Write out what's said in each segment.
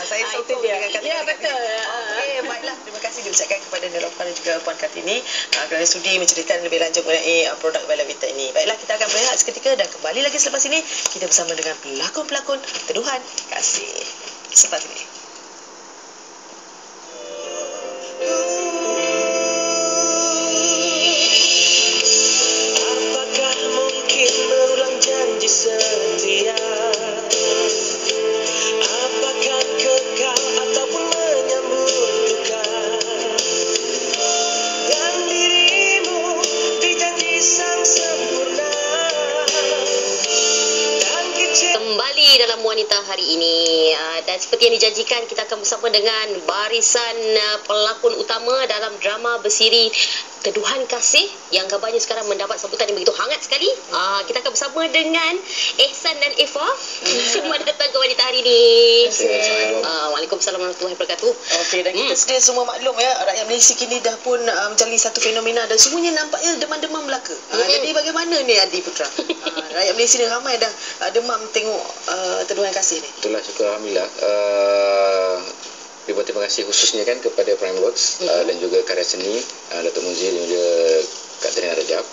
Saya sokong dengan kata-kata. Ya, betul. Okey, baiklah. Terima kasih diucapkan kepada Nelofa dan juga Puan Kartini kerana sudi menceritakan lebih lanjut mengenai produk Bella Vita ini. Baiklah, kita akan berehat seketika dan kembali lagi selepas ini kita bersama dengan pelakon-pelakon Teduhan Kasih. Selepas ini. Apakah mungkin berulang janji setia? Apakah kekal ataupun menyambut duka? Dan dirimu dijanji sang sempurna. Dan Kembali dalam Wanita hari ini, dan seperti yang dijanjikan, kita akan bersama dengan barisan pelakon utama dalam drama bersiri Teduhan Kasih yang kabarnya sekarang mendapat sambutan yang begitu hangat sekali. Kita akan bersama dengan Ehsan dan Eva. Selamat datang ke Wanita hari ini. Waalaikumsalam warahmatullahi wabarakatuh. Okey, dan kita sedia semua maklum ya, rakyat Malaysia kini dah pun menjalani satu fenomena dan semuanya nampaknya demam-demam belaka. Jadi bagaimana ni Adi Putra? Rakyat Malaysia ni ramai dah demam tengok Teduhan Kasih ni. Itulah, syukur Alhamdulillah. Terima kasih khususnya kan kepada Primeworks dan juga karya seni Datuk Muzi dan juga Kak Trina Rajab.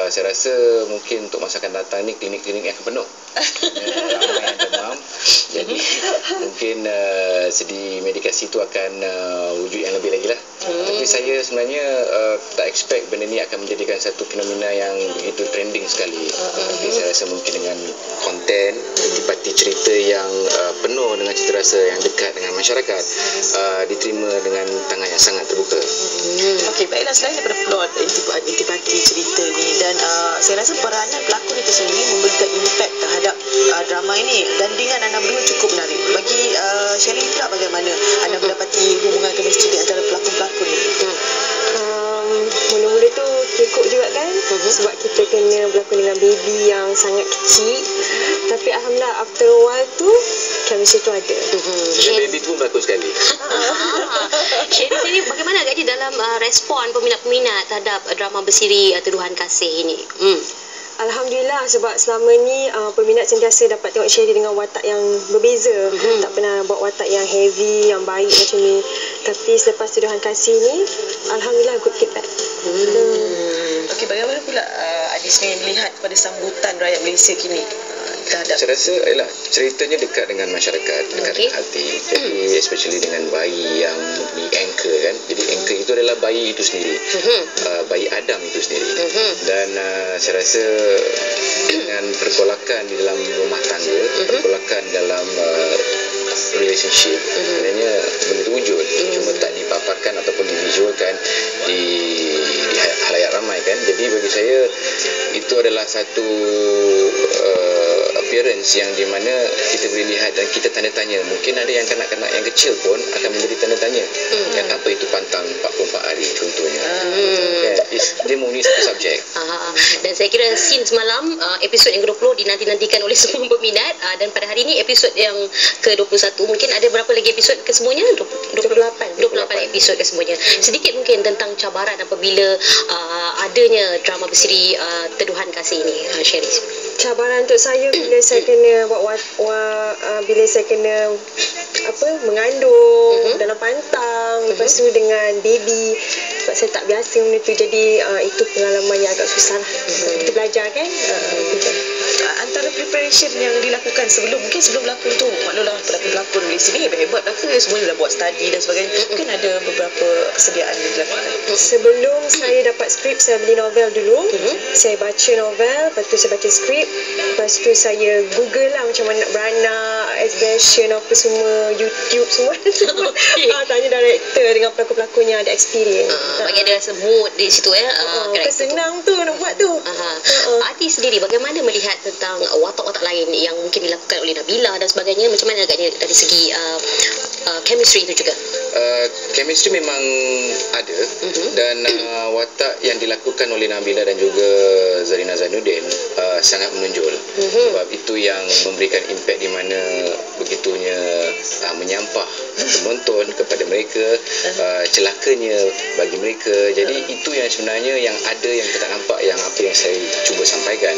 Saya rasa mungkin untuk masa akan datang ni klinik-klinik yang akan penuh. Ramai yang demam. Jadi mungkin sedi medikasi itu akan wujud yang lebih lagi lah. Tapi saya sebenarnya tak expect benda ni akan menjadikan satu fenomena yang begitu trending sekali. Tapi saya rasa mungkin dengan konten, intipati cerita yang penuh dengan cita rasa yang dekat dengan masyarakat, diterima dengan tangan yang sangat terbuka. Okey, baiklah, selain daripada plot intipati cerita ni dan saya rasa peranan pelakon itu sendiri memberikan impak terhadap drama ini dan dengan anda berdua cukup menarik. Bagi Sherry pula, bagaimana anda mendapati hubungan kemistri di antara pelakon-pelakon ini? Mula-mula tu kekok juga kan, sebab kita kena berlakon dengan baby yang sangat kecil. Tapi Alhamdulillah after a while tu chemistry tu ada. Dan baby tu berlakon sekali. Sherry sendiri bagaimana agaknya dalam respon peminat-peminat terhadap drama bersiri Teduhan Kasih ini? Alhamdulillah, sebab selama ni peminat sentiasa dapat tengok Sherry dengan watak yang berbeza. Tak pernah buat watak yang heavy, yang baik macam ni. Tapi selepas Teduhan Kasih ni, Alhamdulillah good feedback. Okey, bagaimana pula Adi sendiri melihat pada sambutan rakyat Malaysia kini terhadap? Saya rasa ialah ceritanya dekat dengan masyarakat, dekat dengan hati. Jadi especially dengan bayi yang di anchor kan. Jadi anchor itu adalah bayi itu sendiri. Bayi Adam itu sendiri. Dan saya rasa dengan pergolakan di dalam rumah tangga, pergolakan dalam relationship, sebenarnya benda itu wujud. Cuma tak dipaparkan ataupun divisualkan di halayak ramai kan. Jadi bagi saya itu adalah satu appearance yang di mana kita boleh lihat dan kita tanda tanya. Mungkin ada yang kanak-kanak yang kecil pun akan menjadi tanda tanya. Yang apa itu pantang 44 hari contohnya. Dia memenuhi satu subjek. Dan saya kira scene semalam, episod yang ke-20 dinanti-nantikan oleh semua peminat, dan pada hari ini episod yang ke-21. Mungkin ada berapa lagi episod kesemuanya? 28 episod kesemuanya. Sedikit mungkin tentang cabaran apabila adanya drama bersiri Teduhan Kasih ini, Sherry. Cabaran untuk saya bila saya kena bila saya kena mengandung dalam pantang, lepas tu dengan baby, sebab saya tak biasa benda tu. Jadi itu pengalaman yang agak susah lah. Kita belajar kan. Antara preparation yang dilakukan sebelum berlakon tu, maklumlah pelakon-pelakon di sini hebat-hebat lah ke, semuanya dah buat study dan sebagainya. Mungkin ada beberapa persediaan yang dilakukan. Sebelum saya dapat skrip, saya beli novel dulu. Saya baca novel, lepas tu saya baca skrip, lepas tu saya google lah macam mana nak beranak, expression apa semua, YouTube semua. Tanya director dengan pelakon-pelakon yang ada experience. Bagi ada rasa mood di situ ya. Senang tu nak buat tu. Artis sendiri bagaimana melihat tentang watak-watak lain yang mungkin dilakukan oleh Nabila dan sebagainya? Macam mana agaknya dari segi chemistry itu juga? Chemistry memang ada dan watak yang dilakukan oleh Nabila dan juga Zarina Zainuddin sangat menonjol. Sebab itu yang memberikan impak di mana begitunya menyampaikan sampah penonton kepada mereka, celakanya bagi mereka. Jadi itu yang sebenarnya yang ada yang kita nampak, yang apa yang saya cuba sampaikan.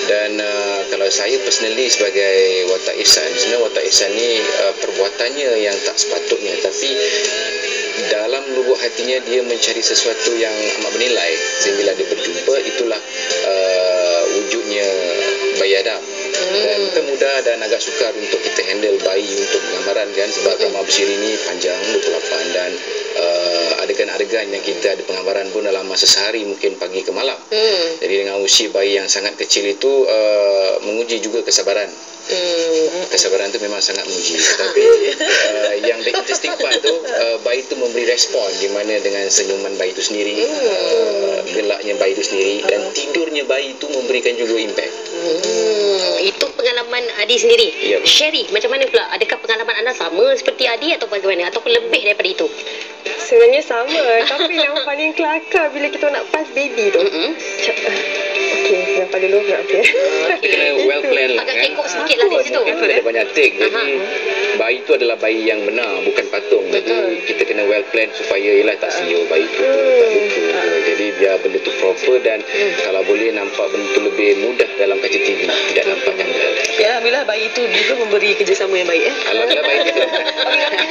Dan kalau saya personally sebagai watak ihsan, sebenarnya watak ihsan ni perbuatannya yang tak sepatutnya, tapi dalam lubuk hatinya dia mencari sesuatu yang amat bernilai, sehingga bila dia berjumpa, itulah wujudnya bayi Adam. Dan bukan mudah dan agak sukar untuk kita handle bayi untuk penggambaran kan, sebab drama bersiri ni panjang 28 dan adegan-adegan yang kita ada penggambaran pun dalam masa sehari, mungkin pagi ke malam. Jadi dengan usia bayi yang sangat kecil itu menguji juga kesabaran. Kesabaran tu memang sangat menguji. Tapi yang the interesting part tu, bayi tu memberi respon di mana dengan senyuman bayi itu sendiri, gelaknya bayi itu sendiri, dan tidurnya bayi itu memberikan juga impact. Itu pengalaman Adi sendiri. Yep. Sherry, macam mana pula? Adakah pengalaman anda sama seperti Adi atau bagaimana? Ataupun lebih daripada itu? Sebenarnya sama, tapi yang paling kelakar bila kita nak pass baby tu. Okey, nampak dulu. Okey. Kena well plan lah Agak kan. kekok sikit lah di situ. Itu ada banyak take. Jadi bayi tu adalah bayi yang benar, bukan patung. Jadi kita kena well plan supaya ialah tak siur bayi tu, tak lupa. Jadi biar benda tu proper, dan kalau boleh nampak benda tu lebih mudah dalam kaca TV, tidak nampak janggal. Ya, alhamdulillah bayi itu juga memberi kerjasama yang baik. Alhamdulillah baik kita.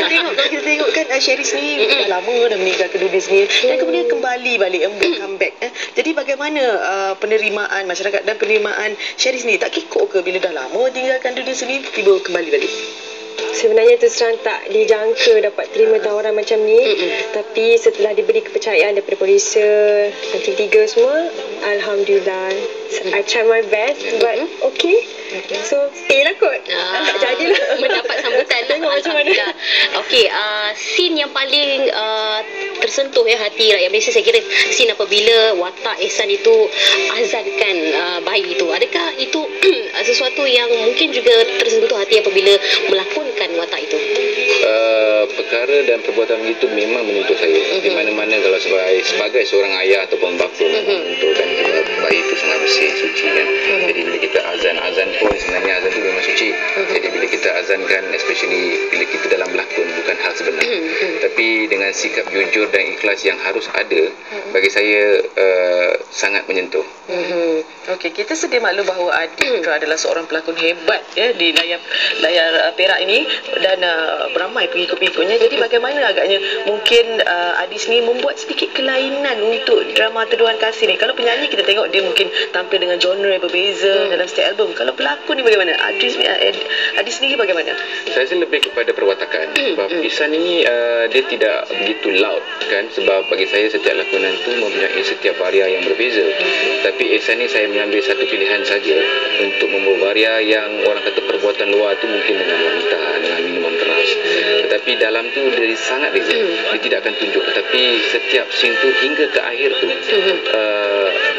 Kalau kita tengok kan Sherry sendiri dah lama dah meninggal ke dunia sendiri, dan kemudian kembali balik, comeback. Jadi bagaimana penerimaan masyarakat dan penerimaan Sherry sendiri? Tak kekok ke bila dah lama tinggalkan dunia sendiri tiba kembali balik? Sebenarnya terus terang tak dijangka dapat terima tawaran macam ni. Tapi setelah diberi kepercayaan daripada producer dan tim 3 semua, alhamdulillah, I try my best, but okay. So stay lah kot. Tak jadilah. Mendapat sambutan. Tengok macam mana. Okey, scene yang paling tersentuh hati rakyat Malaysia, saya kira scene apabila watak ihsan itu azankan bayi itu. Adakah itu sesuatu yang mungkin juga tersentuh hati apabila melakonkan watak itu? Perkara dan perbuatan itu memang menyentuh saya. Di mana-mana kalau sebagai seorang ayah ataupun bapa, untuk kan sebab bayi itu sangat bersih, suci kan. Jadi bila kita azan pun sebenarnya azan itu memang suci. Jadi bila kita azankan, especially bila kita dalam berlakon, bukan hal sebenar. Tapi dengan sikap jujur dan ikhlas yang harus ada, bagi saya sangat menyentuh. Okey, kita sedia maklum bahawa Adi adalah seorang pelakon hebat di layar perak ini, dan beramai pengikut-pengikutnya. Jadi bagaimana agaknya mungkin Adi sendiri membuat sedikit kelainan untuk drama Teduhan Kasih ni? Kalau penyanyi kita tengok dia mungkin tampil dengan genre yang berbeza dalam setiap album. Kalau pelakon ni bagaimana? Adi sendiri bagaimana? Saya rasa lebih kepada perwatakan. Sebab ihsan ini dia tidak begitu loud kan. Sebab bagi saya setiap lakonan tu mempunyai setiap varia yang berbeza. Tapi ihsan ni saya mengambil satu pilihan saja untuk membawa varia yang orang kata perbuatan luar tu mungkin dengan wanita, dengan minuman keras. Tetapi dalam tu dia sangat beza. Dia tidak akan tunjuk. Tetapi setiap scene tu hingga ke akhir tu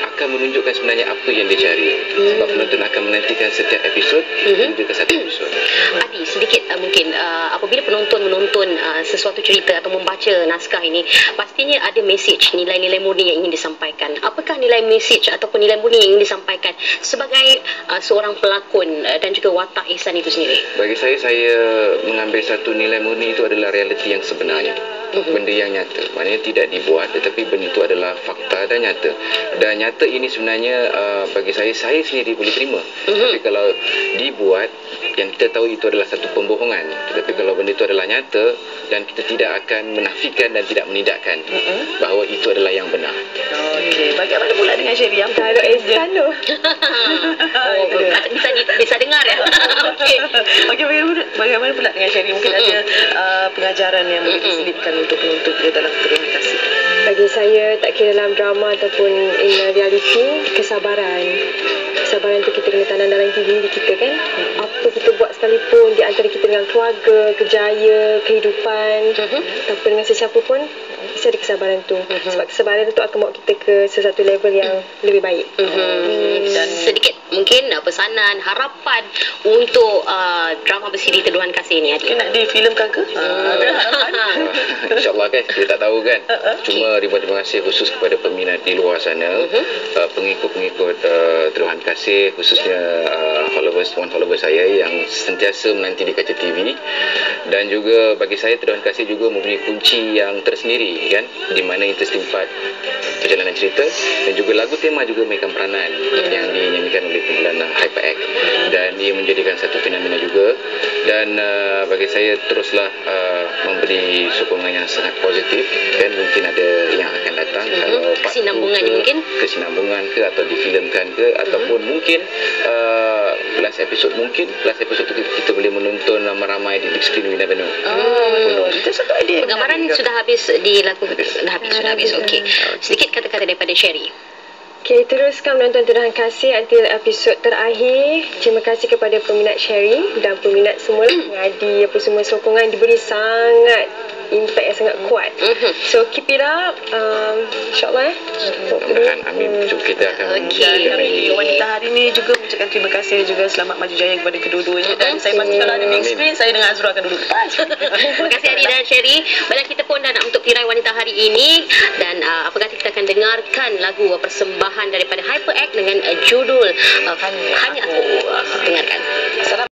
akan menunjukkan sebenarnya apa yang dia cari. Sebab penonton akan menantikan setiap episod hingga ke satu episod. Adi, sedikit mungkin apabila penonton menonton sesuatu cerita atau membaca naskah ini, pastinya ada message, nilai-nilai murni yang ingin disampaikan. Apakah nilai message ataupun nilai murni yang ingin disampaikan sebagai seorang pelakon dan juga watak ihsan itu sendiri? Bagi saya mengambil satu nilai murni itu adalah realiti yang sebenarnya. Benda yang nyata, maknanya tidak dibuat, tetapi benda itu adalah fakta dan nyata. Dan nyata ini sebenarnya bagi saya sendiri boleh terima. Tapi kalau dibuat, yang kita tahu itu adalah satu pembohongan. Tetapi kalau benda itu adalah nyata, dan kita tidak akan menafikan dan tidak menidakkan bahawa itu adalah yang benar. Okey, bagaimana pula dengan Sherry? Kalau ihsan tu. Bisa dengar ya. Okey. Bagaimana pula dengan Sherry? Mungkin ada pengajaran yang boleh diselipkan untuk penonton kita dalam Teduhan Kasih. Bagi saya, tak kira dalam drama ataupun in reality, kesabaran. Kesabaran tu kita kena tanam dalam diri kita kan. Apa kita buat sekalipun, di antara kita dengan keluarga, kerjaya, kehidupan, tanpa dengan sesiapa pun, mesti ada kesabaran tu. Sebab kesabaran tu akan bawa kita ke sesuatu level yang lebih baik. Dan sedikit mungkin pesanan, harapan untuk drama bersiri Teduhan Kasih ni, Adik? Nak difilmkan ke? Ada harapan? InsyaAllah kan, kita tak tahu kan. Cuma ribuan terima kasih khusus kepada peminat di luar sana, pengikut-pengikut Teduhan Kasih, khususnya followers saya yang sentiasa menanti di kaca TV. Dan juga bagi saya Teduhan Kasih juga mempunyai kunci yang tersendiri kan, di mana itu setimpat perjalanan cerita, dan juga lagu tema juga mainkan peranan yang dinyanyikan oleh kumpulan HyperX, dan ia menjadikan satu fenomena juga. Dan bagi saya teruslah memberi sokongan yang sangat positif, dan mungkin ada yang akan datang kalau kesinambungan mungkin kesinambungan ke, atau difilmkan ke, ataupun mungkin last episode itu kita boleh menonton ramai-ramai di big screen, we never know. Itu satu idea. Penggambaran sudah habis dilakukan. Sudah habis. Okey. Sedikit kata-kata daripada Sherry. Okay, teruskan menonton Teduhan Kasih until episod terakhir. Terima kasih kepada peminat Sherry dan peminat semua Adi, apa semua sokongan diberi sangat impact yang sangat kuat. So keep it up, insyaAllah mudah-mudahan, amin. So kita akan Kami wanita hari ini juga mengucapkan terima kasih juga, selamat maju jaya kepada kedua-duanya. Dan saya pasti kalau ada big screen, saya dengan Azura akan duduk depan. Terima kasih Adi dan Sherry. Baiklah, kita pun dah nak untuk tirai wanita hari ini, dan apa kata kita akan dengarkan lagu persembahan daripada HyperX dengan judul Hanya Aku. Dengarkan.